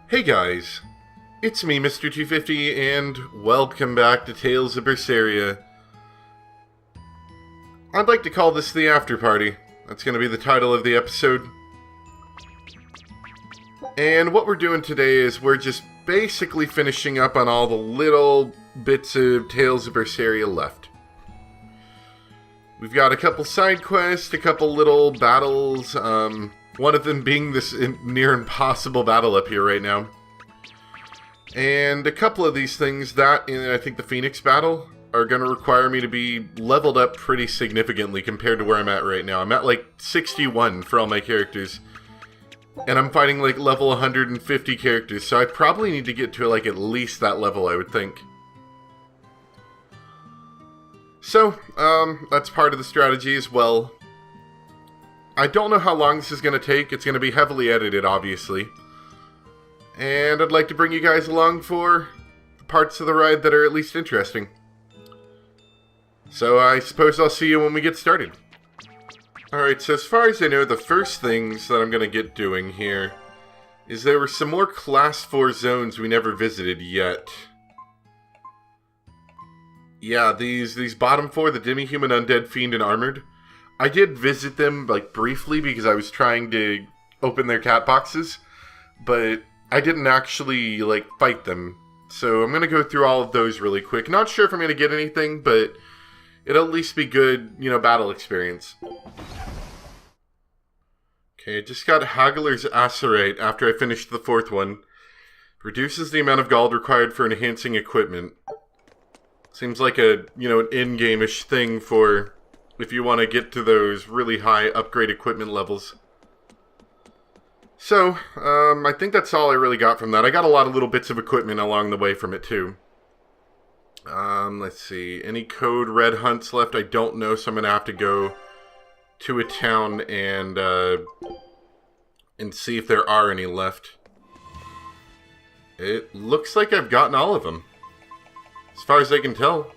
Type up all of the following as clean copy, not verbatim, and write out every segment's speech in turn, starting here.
Hey guys, it's me, Mr. 250, and welcome back to Tales of Berseria. I'd like to call this the after party. That's going to be the title of the episode. And what we're doing today is we're just basically finishing up on all the little bits of Tales of Berseria left. We've got a couple side quests, a couple little battles, one of them being this near impossible battle up here right now. And a couple of these things, that and I think the Phoenix battle, are going to require me to be leveled up pretty significantly compared to where I'm at right now. I'm at like 61 for all my characters. And I'm fighting like level 150 characters, so I probably need to get to like at least that level, I would think. So, that's part of the strategy as well. I don't know how long this is going to take. It's going to be heavily edited, obviously. And I'd like to bring you guys along for the parts of the ride that are at least interesting. So I suppose I'll see you when we get started. Alright, so as far as I know, the first things that I'm going to get doing here is there were some more Class 4 zones we never visited yet. Yeah, these bottom four, the Demi-Human, Undead, Fiend, and Armored. I did visit them, like, briefly because I was trying to open their cat boxes, but I didn't actually, like, fight them. So I'm going to go through all of those really quick. Not sure if I'm going to get anything, but it'll at least be good, you know, battle experience. Okay, I just got Haggler's Acerate after I finished the fourth one. Reduces the amount of gold required for enhancing equipment. Seems like a, you know, an in-game-ish thing for if you want to get to those really high upgrade equipment levels. So, I think that's all I really got from that. I got a lot of little bits of equipment along the way from it, too. Let's see. Any code red hunts left? I don't know, so I'm going to have to go to a town and see if there are any left. It looks like I've gotten all of them, as far as I can tell.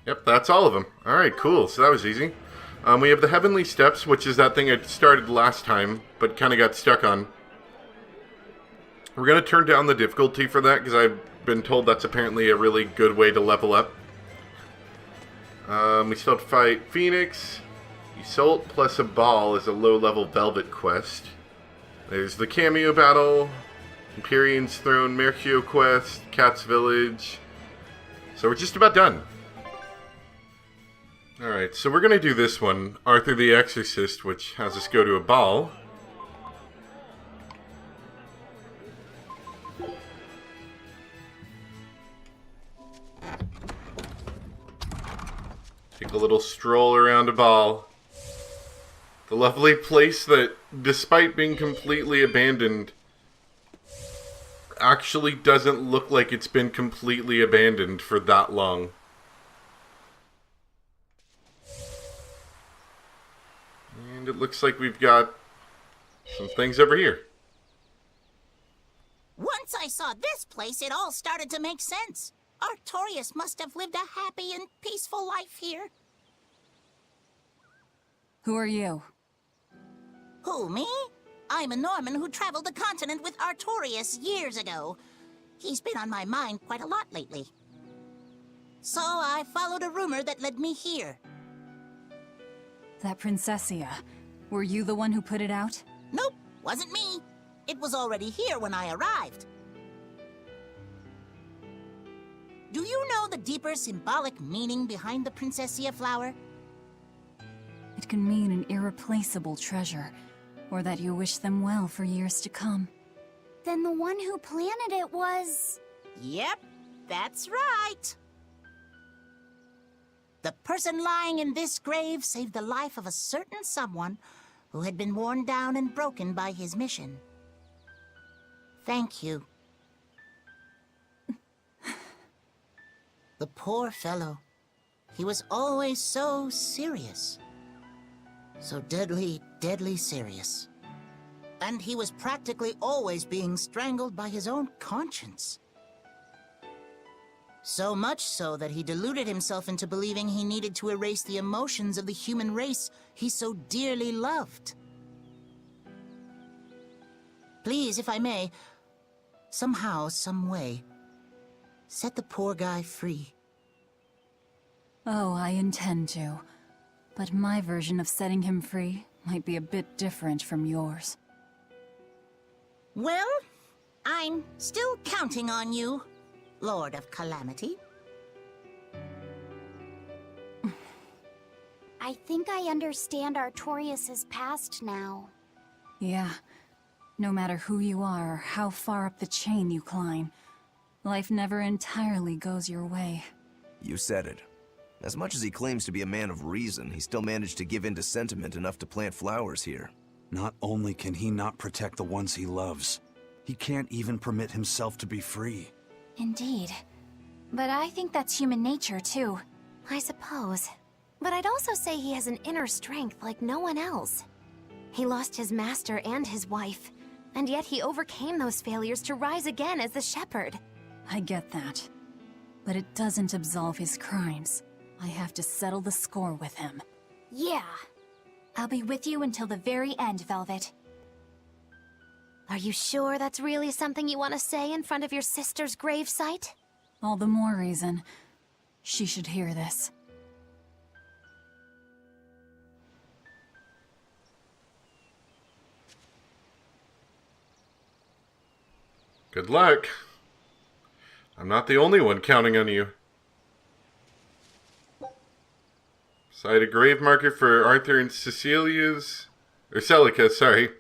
Yep, that's all of them. Alright, cool. So that was easy. We have the Heavenly Steps, which is that thing I started last time, but kind of got stuck on. We're going to turn down the difficulty for that, because I've been told that's apparently a really good way to level up. We still have to fight Phoenix. Isolt plus a ball is a low-level Velvet quest. There's the Cameo Battle, Empyrean's Throne, Mercure quest, Cat's Village. So we're just about done. Alright, so we're going to do this one, Arthur the Exorcist, which has us go to a ball. Take a little stroll around a ball. The lovely place that, despite being completely abandoned, actually doesn't look like it's been completely abandoned for that long. And it looks like we've got some things over here. Once I saw this place, it all started to make sense. Artorias must have lived a happy and peaceful life here. Who are you? Who, me? I'm a Norman who traveled the continent with Artorias years ago. He's been on my mind quite a lot lately. So I followed a rumor that led me here. That Princessia. Were you the one who put it out? Nope, wasn't me. It was already here when I arrived. Do you know the deeper symbolic meaning behind the Princessia flower? It can mean an irreplaceable treasure, or that you wish them well for years to come. Then the one who planted it was... Yep, that's right. The person lying in this grave saved the life of a certain someone who had been worn down and broken by his mission. Thank you. The poor fellow. He was always so serious. So deadly, deadly serious. And he was practically always being strangled by his own conscience. So much so that he deluded himself into believing he needed to erase the emotions of the human race he so dearly loved. Please, if I may, somehow, some way, set the poor guy free. Oh, I intend to. But my version of setting him free might be a bit different from yours. Well, I'm still counting on you, Lord of Calamity. I think I understand Artorias' past now. Yeah. No matter who you are or how far up the chain you climb, life never entirely goes your way. You said it. As much as he claims to be a man of reason, he still managed to give in to sentiment enough to plant flowers here. Not only can he not protect the ones he loves, he can't even permit himself to be free. Indeed. But I think that's human nature, too. I suppose. But I'd also say he has an inner strength like no one else. He lost his master and his wife, and yet he overcame those failures to rise again as the shepherd. I get that. But it doesn't absolve his crimes. I have to settle the score with him. Yeah. I'll be with you until the very end, Velvet. Are you sure that's really something you want to say in front of your sister's gravesite? All the more reason. She should hear this. Good luck. I'm not the only one counting on you. Site a grave marker for Arthur and Cecilia's... Or Celica, sorry.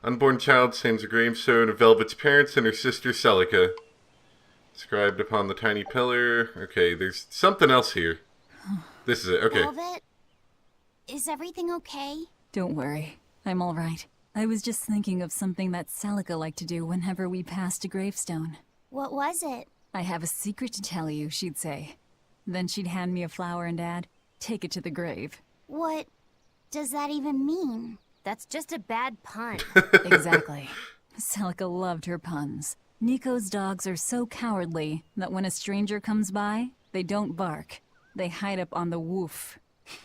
Unborn child stands a gravestone of Velvet's parents and her sister Celica. Inscribed upon the tiny pillar. Okay, there's something else here. This is it, okay. Velvet? Is everything okay? Don't worry. I'm all right. I was just thinking of something that Celica liked to do whenever we passed a gravestone. What was it? I have a secret to tell you, she'd say. Then she'd hand me a flower and add, take it to the grave. What does that even mean? That's just a bad pun. Exactly. Celica loved her puns. Nico's dogs are so cowardly that when a stranger comes by, they don't bark. They hide up on the woof.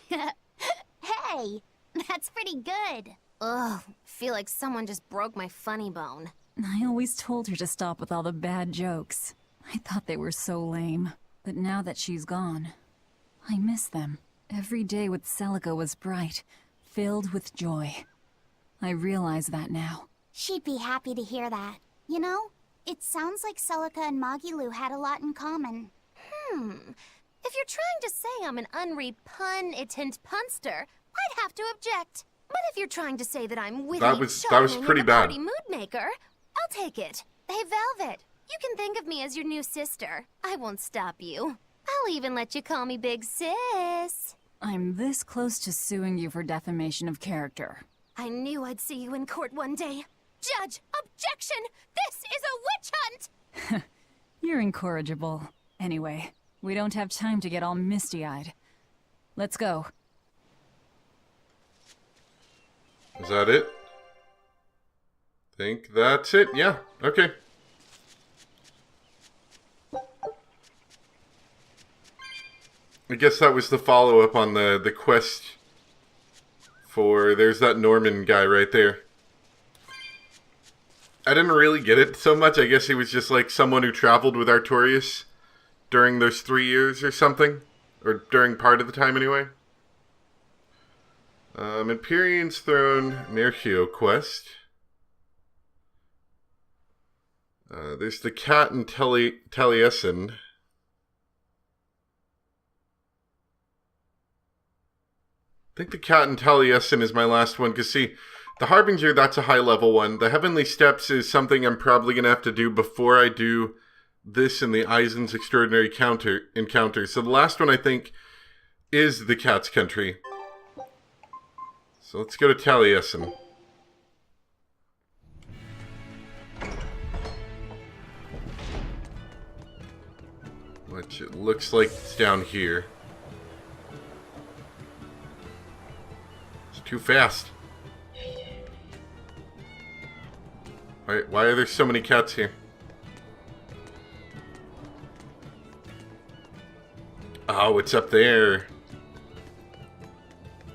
Hey, that's pretty good. Ugh, feel like someone just broke my funny bone. I always told her to stop with all the bad jokes. I thought they were so lame. But now that she's gone, I miss them. Every day with Celica was bright, filled with joy. I realize that now. She'd be happy to hear that. You know, it sounds like Celica and Magilu had a lot in common. If you're trying to say I'm an unrepunnitent punster, I'd have to object. But if you're trying to say that I'm witty, That was charming, pretty and a bad. party mood maker, I'll take it. Hey, Velvet, you can think of me as your new sister. I won't stop you. I'll even let you call me Big Sis. I'm this close to suing you for defamation of character. I knew I'd see you in court one day. Judge, objection! This is a witch hunt! You're incorrigible. Anyway, we don't have time to get all misty-eyed. Let's go. Is that it? Think that's it? Yeah, okay. I guess that was the follow-up on the quest for... There's that Norman guy right there. I didn't really get it so much. I guess he was just like someone who traveled with Artorias during those 3 years or something. Or during part of the time anyway. Empyrean's Throne, Merchio quest. There's the cat and Taliesin. I think the cat and Taliesin is my last one, because see, the Harbinger, that's a high level one. The Heavenly Steps is something I'm probably going to have to do before I do this and the Eisen's Extraordinary Encounter. So the last one, I think, is the Cat's Country. So let's go to Taliesin. Which it looks like it's down here. It's too fast. Why are there so many cats here? Oh, it's up there.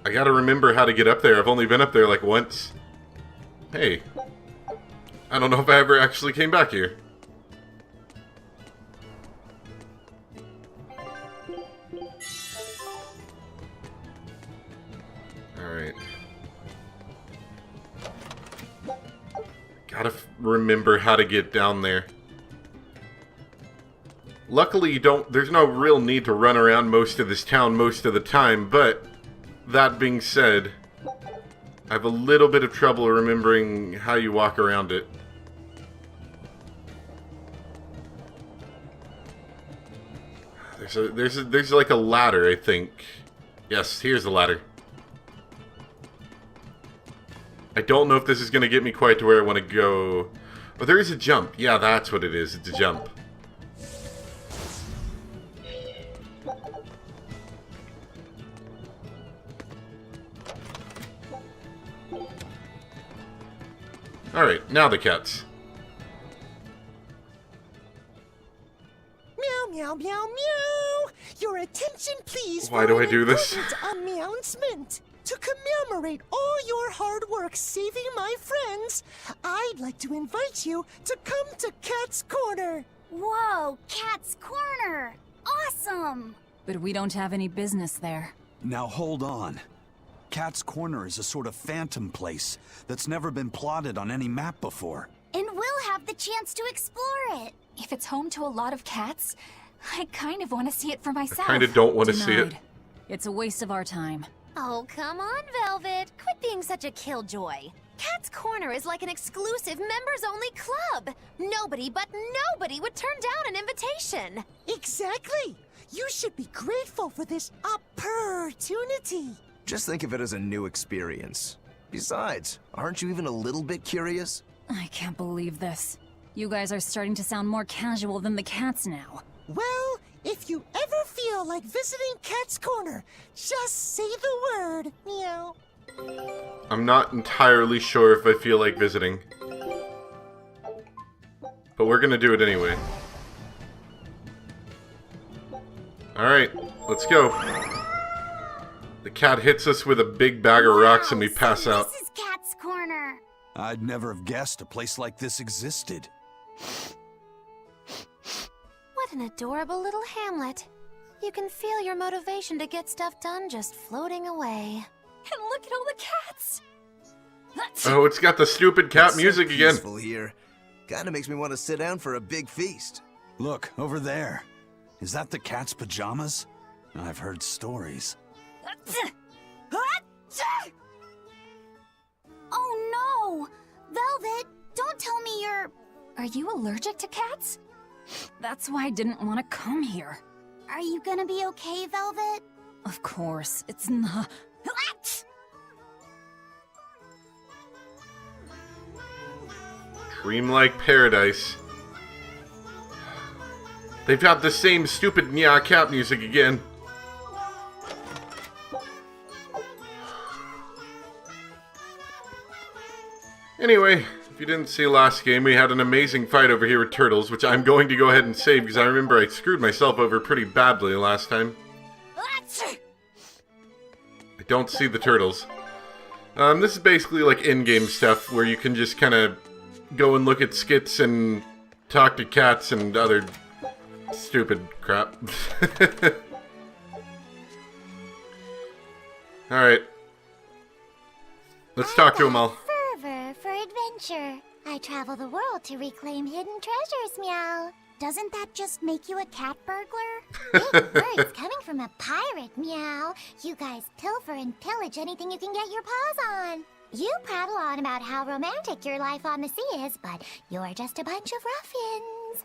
I gotta remember how to get up there. I've only been up there like once. Hey. I don't know if I ever actually came back here. Alright. Gotta remember how to get down there. Luckily, there's no real need to run around most of this town most of the time, but that being said, I have a little bit of trouble remembering how you walk around it. There's like a ladder, I think. Yes, here's the ladder. I don't know if this is going to get me quite to where I want to go. Oh, there is a jump. Yeah, that's what it is. It's a jump. Alright, now the cats. Meow, meow, meow, meow! Your attention, please. Why do I do this? Announcement. To commemorate all your hard work saving my friends, I'd like to invite you to come to Cat's Corner. Whoa, Cat's Corner! Awesome! But we don't have any business there. Now hold on. Cat's Corner is a sort of phantom place that's never been plotted on any map before. And we'll have the chance to explore it. If it's home to a lot of cats, I kind of want to see it for myself. I kind of don't want to see it. Denied. It's a waste of our time. Oh, come on, Velvet. Quit being such a killjoy. Cat's Corner is like an exclusive members-only club. Nobody but nobody would turn down an invitation. Exactly. You should be grateful for this opportunity. Just think of it as a new experience. Besides, aren't you even a little bit curious? I can't believe this. You guys are starting to sound more casual than the cats now. Well, if you ever feel like visiting Cat's Corner, just say the word, meow. I'm not entirely sure if I feel like visiting. But we're gonna do it anyway. Alright, let's go. The cat hits us with a big bag of rocks and we pass out. This is Cat's Corner. I'd never have guessed a place like this existed. What an adorable little hamlet. You can feel your motivation to get stuff done just floating away. And look at all the cats! Oh, it's got the stupid cat It's music so again. peaceful here. Kinda makes me want to sit down for a big feast. Look, over there. Is that the cat's pajamas? I've heard stories. Oh no! Velvet, don't tell me you're... Are you allergic to cats? That's why I didn't want to come here. Are you gonna be okay, Velvet? Of course, it's not... Dreamlike paradise. They've got the same stupid Nya cat music again. Anyway, if you didn't see last game, we had an amazing fight over here with turtles, which I'm going to go ahead and save because I remember I screwed myself over pretty badly last time. I don't see the turtles. This is basically like in-game stuff where you can just kind of go and look at skits and talk to cats and other stupid crap. Alright. Let's talk to them all. Fervor for adventure. I travel the world to reclaim hidden treasures, meow. Doesn't that just make you a cat burglar? Big words coming from a pirate, meow. You guys pilfer and pillage anything you can get your paws on. You prattle on about how romantic your life on the sea is, but you're just a bunch of ruffians.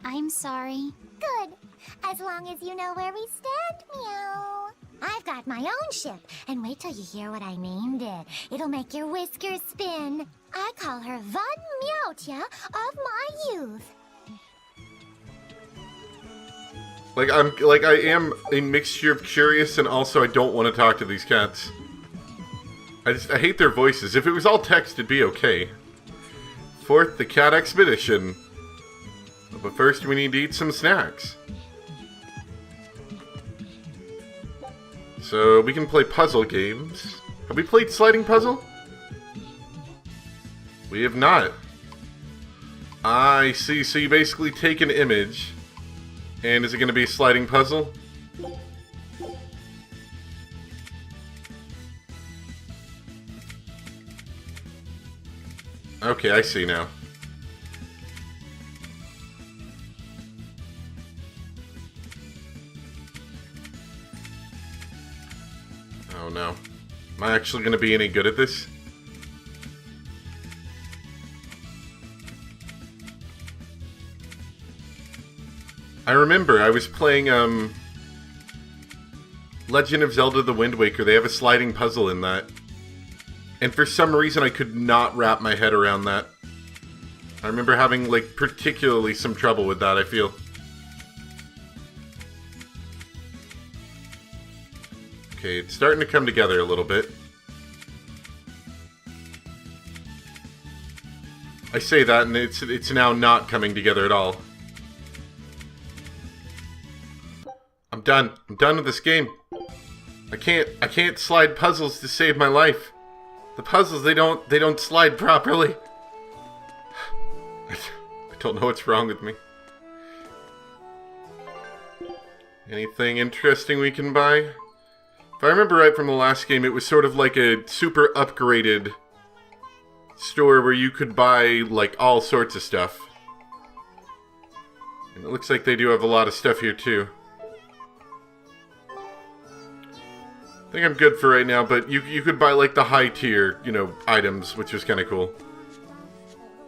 I'm sorry. Good. As long as you know where we stand, meow. I've got my own ship, and wait till you hear what I named it. It'll make your whiskers spin. I call her Von Meowtia of my youth. I am a mixture of curious and also I don't want to talk to these cats. I hate their voices. If it was all text, it'd be okay. Forth the cat expedition. But first we need to eat some snacks. So we can play puzzle games. Have we played sliding puzzle? We have not. I see. So you basically take an image, and is it going to be a sliding puzzle? Okay, I see now. Oh no. Am I actually going to be any good at this? I remember I was playing Legend of Zelda The Wind Waker. They have a sliding puzzle in that. And for some reason I could not wrap my head around that. I remember having, like, particularly some trouble with that, I feel. Okay, it's starting to come together a little bit. I say that and it's now not coming together at all. I'm done. I'm done with this game. I can't slide puzzles to save my life. The puzzles, they don't slide properly. I don't know what's wrong with me. Anything interesting we can buy? If I remember right from the last game, it was sort of like a super upgraded store where you could buy, like, all sorts of stuff. And it looks like they do have a lot of stuff here, too. I think I'm good for right now, but you could buy, like, the high tier, you know, items, which was kind of cool.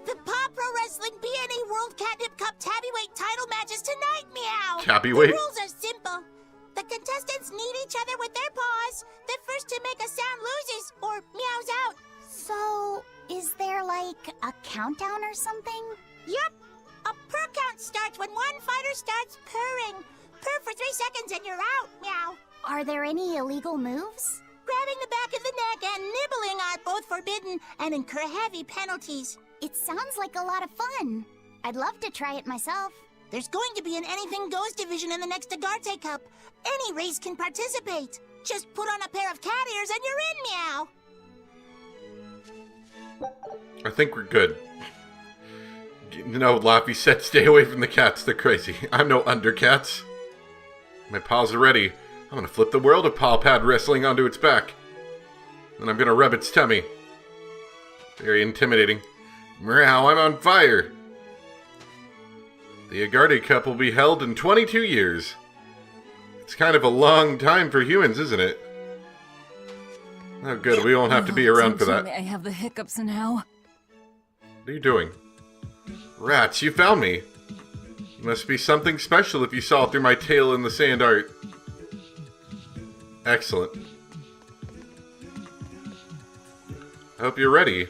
The Paw Pro Wrestling PNE World Catnip Cup Tabbyweight title matches tonight, meow! Tabbyweight? The rules are simple. The contestants need each other with their paws. The first to make a sound loses, or meows out. So, is there like a countdown or something? Yup. A purr count starts when one fighter starts purring. Purr for 3 seconds and you're out, meow. Are there any illegal moves? Grabbing the back of the neck and nibbling are both forbidden and incur heavy penalties. It sounds like a lot of fun. I'd love to try it myself. There's going to be an Anything Goes division in the next Agarte Cup. Any race can participate. Just put on a pair of cat ears and you're in, meow. I think we're good. No, Laffy said stay away from the cats. They're crazy. I'm no undercats. My paws are ready. I'm gonna flip the world of Paw Pad wrestling onto its back. Then I'm gonna rub its tummy. Very intimidating. Meow, I'm on fire. The Agarte Cup will be held in 22 years. It's kind of a long time for humans, isn't it? Oh good, we won't have to be around for that. I have the hiccups now. What are you doing? Rats, you found me. You must be something special if you saw through my tail in the sand art. Excellent. I hope you're ready.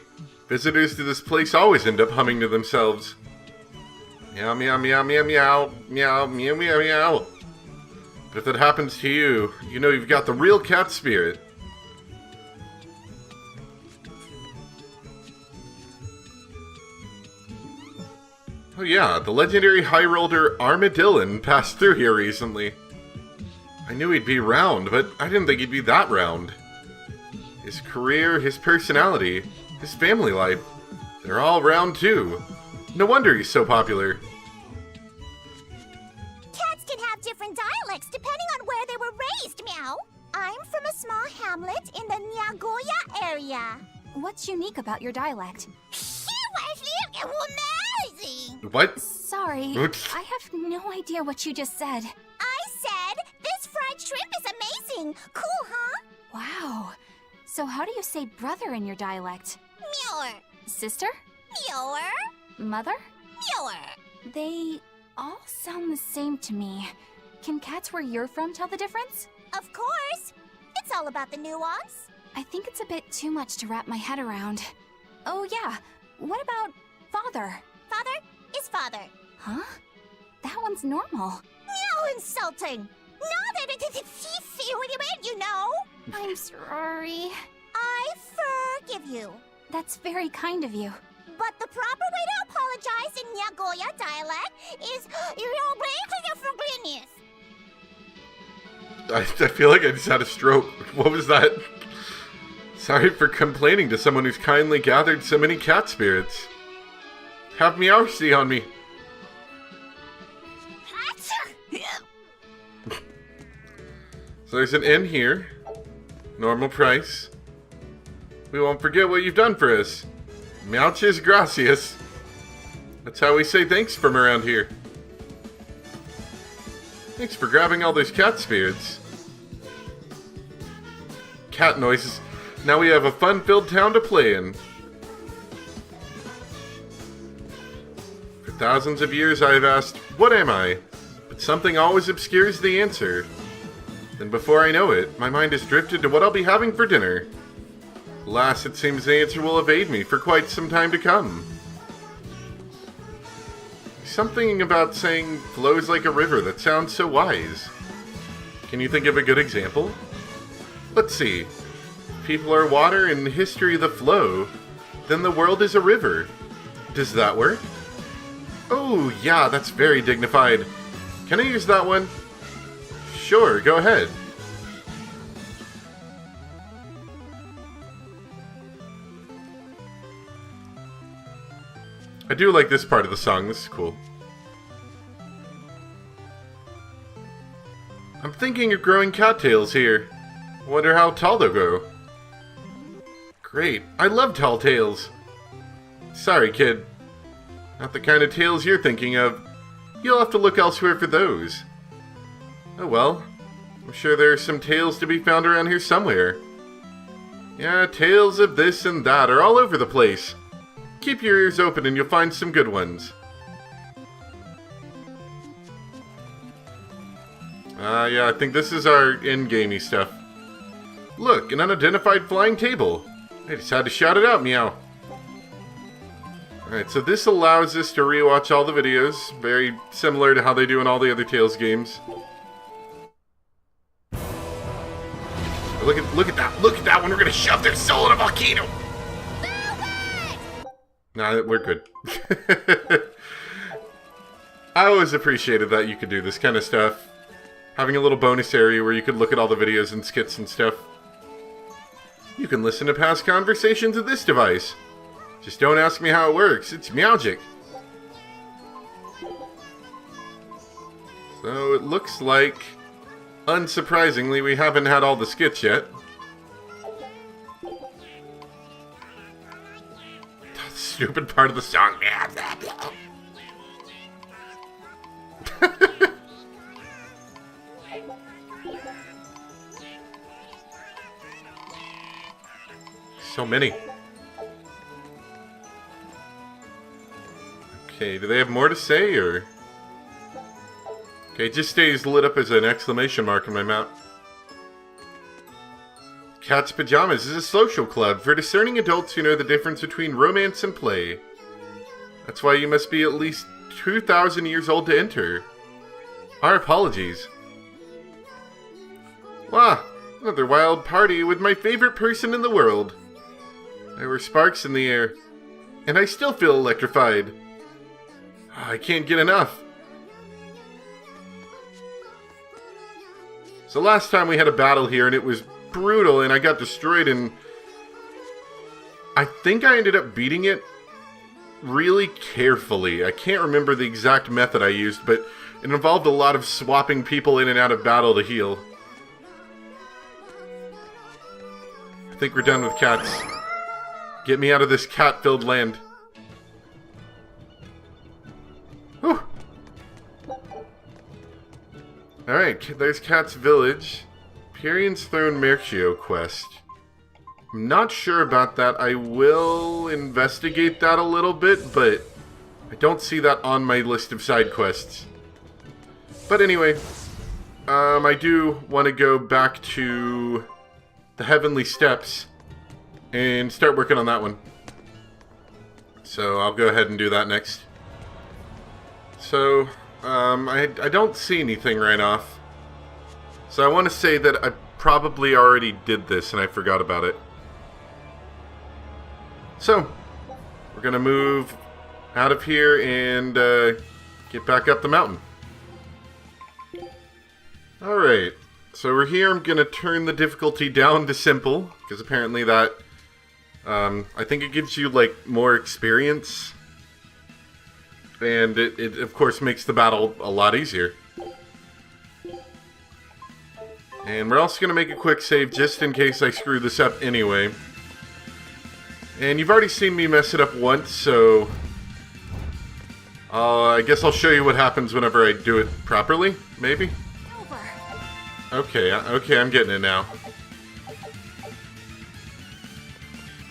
Visitors to this place always end up humming to themselves. Meow, meow, meow, meow, meow, meow, meow, meow, meow. But if that happens to you, you know you've got the real cat spirit. Oh yeah, the legendary high roller Armadillon passed through here recently. I knew he'd be round, but I didn't think he'd be that round. His career, his personality, his family life, they're all round too. No wonder he's so popular. Cats can have different dialects depending on where they were raised, meow. I'm from a small hamlet in the Nagoya area. What's unique about your dialect? What? Sorry, Oops. I have no idea what you just said. I said, this fried shrimp is amazing. Cool, huh? Wow. So how do you say brother in your dialect? Meower. Sister? Meower. Mother? Meower. They all sound the same to me. Can cats where you're from tell the difference? Of course. It's all about the nuance. I think it's a bit too much to wrap my head around. Oh yeah, what about father? Father is father. Huh? That one's normal. Meow insulting. No, you know. I'm sorry. I forgive you. That's very kind of you. But the proper way to apologize in Nagoya dialect is I feel like I just had a stroke. What was that? Sorry for complaining to someone who's kindly gathered so many cat spirits. Have Meowsy on me. So there's an inn here. Normal price. We won't forget what you've done for us. Muchas gracias. That's how we say thanks from around here. Thanks for grabbing all those cat spirits. Cat noises. Now we have a fun-filled town to play in. For thousands of years I have asked, what am I? But something always obscures the answer. Then before I know it, my mind has drifted to what I'll be having for dinner. Alas, it seems the answer will evade me for quite some time to come. Something about saying flows like a river that sounds so wise. Can you think of a good example? Let's see. People are water and history the flow. Then the world is a river. Does that work? Oh, yeah, that's very dignified. Can I use that one? Sure, go ahead. I do like this part of the song. This is cool. I'm thinking of growing cattails here. Wonder how tall they'll grow. Great. I love tall tails. Sorry, kid. Not the kind of tails you're thinking of. You'll have to look elsewhere for those. Oh well. I'm sure there are some tales to be found around here somewhere. Yeah, tales of this and that are all over the place. Keep your ears open and you'll find some good ones. Yeah, I think this is our in-gamey stuff. Look, an unidentified flying table. I just had to shout it out, meow. Alright, so this allows us to rewatch all the videos. Very similar to how they do in all the other Tales games. Look at that one. We're gonna shove their soul in a volcano. Nah, we're good. I always appreciated that you could do this kind of stuff. Having a little bonus area where you could look at all the videos and skits and stuff. You can listen to past conversations with this device. Just don't ask me how it works. It's Meowgic. So it looks like, unsurprisingly, we haven't had all the skits yet. Stupid part of the song. So many. Okay, do they have more to say, or? Okay, it just stays lit up as an exclamation mark on my map. Cat's Pajamas is a social club for discerning adults who know the difference between romance and play. That's why you must be at least 2,000 years old to enter. Our apologies. Wow, another wild party with my favorite person in the world. There were sparks in the air, and I still feel electrified. I can't get enough. So last time we had a battle here, and it was brutal, and I got destroyed, and I think I ended up beating it really carefully. I can't remember the exact method I used, but it involved a lot of swapping people in and out of battle to heal. I think we're done with cats. Get me out of this cat-filled land. Whew. Alright, there's Cat's Village. Pyrion's Throne Merccio quest. I'm not sure about that. I will investigate that a little bit, but I don't see that on my list of side quests. But anyway, I do want to go back to the Heavenly Steps and start working on that one. So I'll go ahead and do that next. So, I don't see anything right off. So I want to say that I probably already did this and I forgot about it. So, we're going to move out of here and get back up the mountain. Alright, So we're here. I'm going to turn the difficulty down to simple, because apparently that, I think it gives you, like, more experience. And it, of course, makes the battle a lot easier. And we're also going to make a quick save just in case I screw this up anyway. And you've already seen me mess it up once, so I guess I'll show you what happens whenever I do it properly, maybe? Okay, I'm getting it now.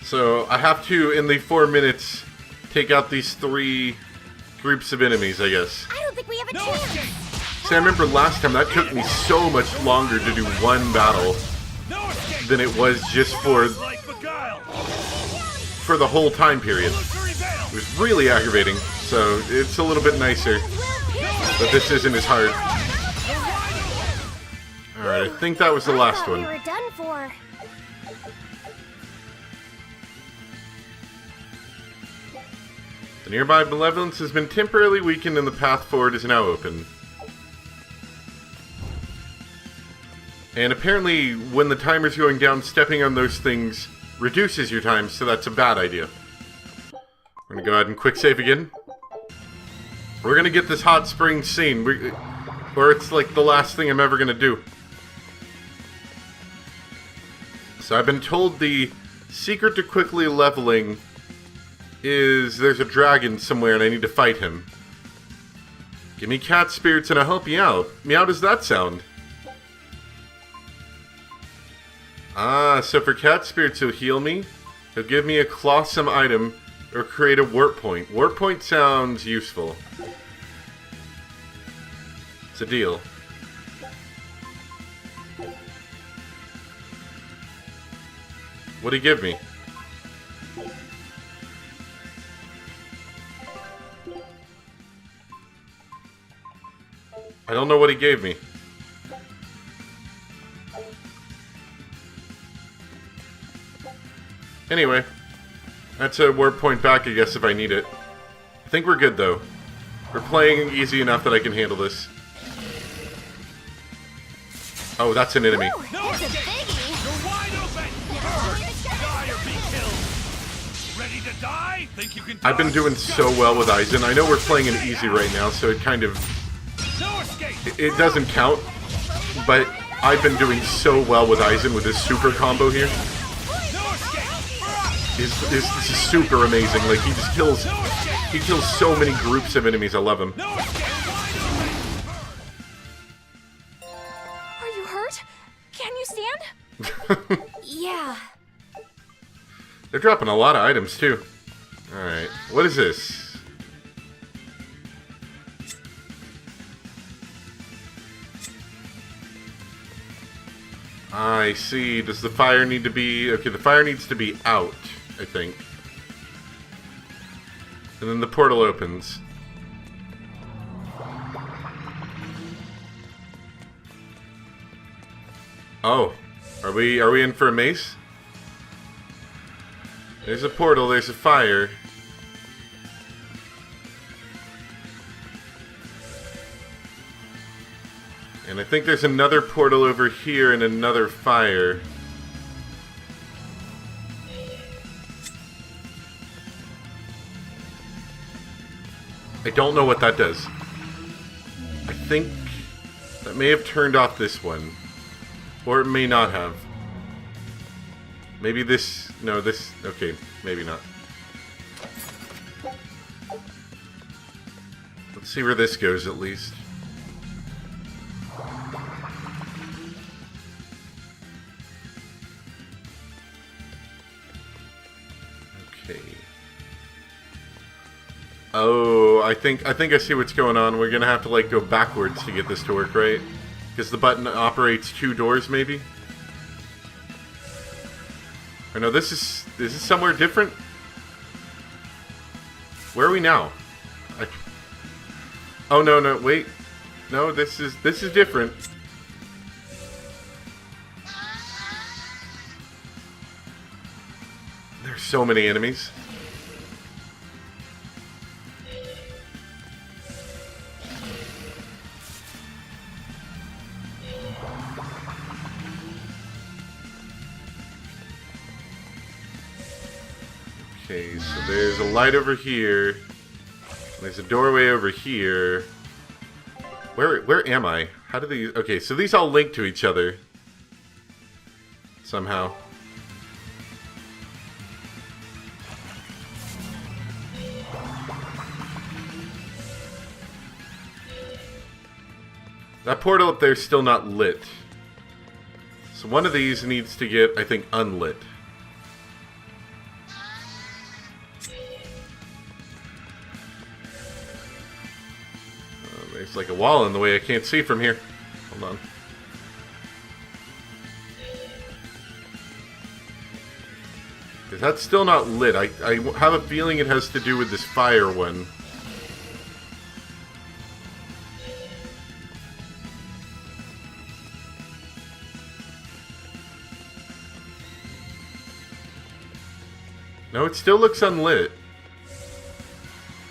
So, I have to, in the 4 minutes, take out these 3 groups of enemies, I guess. I don't think we have a chance. See, I remember last time that took me so much longer to do one battle than it was just for the whole time period. It was really aggravating, so it's a little bit nicer. But this isn't as hard. Alright, I think that was the last one. We were done for. The nearby malevolence has been temporarily weakened and the path forward is now open. And apparently, when the timer's going down, stepping on those things reduces your time, so that's a bad idea. We're gonna go ahead and quick save again. We're gonna get this hot spring scene, or it's like the last thing I'm ever gonna do. So I've been told the secret to quickly leveling is there's a dragon somewhere and I need to fight him. Give me cat spirits and I'll help you out. Meow, does that sound? Ah, so for cat spirits he'll heal me, he'll give me a clawsome item, or create a warp point. Warp point sounds useful. It's a deal. What'd he give me? I don't know what he gave me. Anyway, that's a warp point back, I guess, if I need it. I think we're good, though. We're playing easy enough that I can handle this. Oh, that's an enemy. Ooh, that's a biggie. You're wide open! Die or be killed! Ready to die? Think you can I've been doing so well with Aizen. I know we're playing in easy right now, so it kind of... No escape! It doesn't count, but I've been doing so well with Aizen with his super combo here. This is super amazing. Like, he just kills... He kills so many groups of enemies. I love him. Are you hurt? Can you stand? Yeah. They're dropping a lot of items, too. Alright. What is this? I see. Does the fire need to be... Okay, the fire needs to be out, I think. And then the portal opens. Oh. Are we in for a mace? There's a portal, there's a fire. And I think there's another portal over here and another fire. I don't know what that does. I think that may have turned off this one. Or it may not have. Maybe this... No, this... Okay, maybe not. Let's see where this goes, at least. Okay. Oh, I think I see what's going on. We're gonna have to, like, go backwards to get this to work, right? Because the button operates 2 doors, maybe? Or no, this is somewhere different? Where are we now? Oh, no, wait. No, this is different. There's so many enemies. Okay, so there's a light over here. There's a doorway over here. Where am I? How do these... Okay, so these all link to each other. Somehow. That portal up there is still not lit. So one of these needs to get, I think, unlit. There's like a wall in the way I can't see from here. Hold on. Because that's still not lit. I have a feeling it has to do with this fire one. No, it still looks unlit.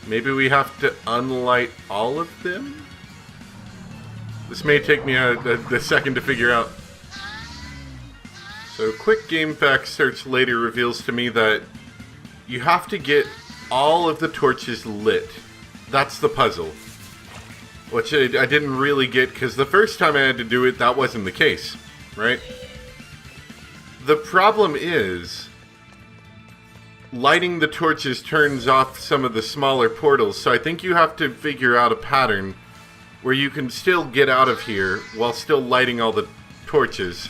Maybe we have to unlight all of them? This may take me a second to figure out. So, quick game facts search later reveals to me that you have to get all of the torches lit. That's the puzzle. Which I didn't really get, because the first time I had to do it, that wasn't the case. Right? The problem is... lighting the torches turns off some of the smaller portals, so I think you have to figure out a pattern where you can still get out of here while still lighting all the torches.